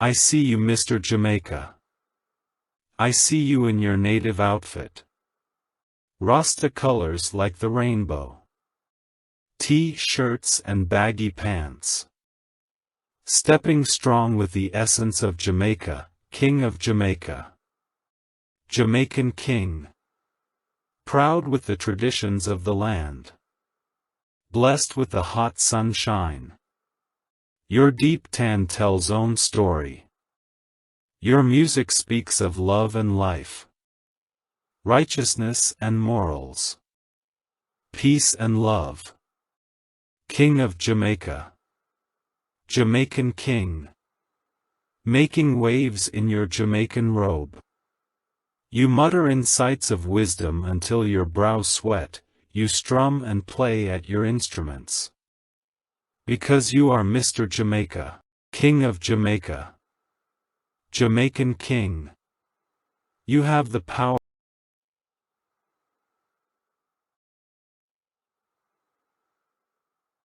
I see you, Mr. Jamaica. I see you in your native outfit. Rasta colors like the rainbow. T-shirts and baggy pants. Stepping strong with the essence of Jamaica, King of Jamaica. Jamaican King. Proud with the traditions of the land. Blessed with the hot sunshine. Your deep tan tells own story. Your music speaks of love and life. Righteousness and morals. Peace and love. King of Jamaica. Jamaican King. Making waves in your Jamaican robe. You mutter incites of wisdom until your brow sweat, you strum and play at your instruments. Because you are Mr. Jamaica, King of Jamaica. Jamaican King. You have the power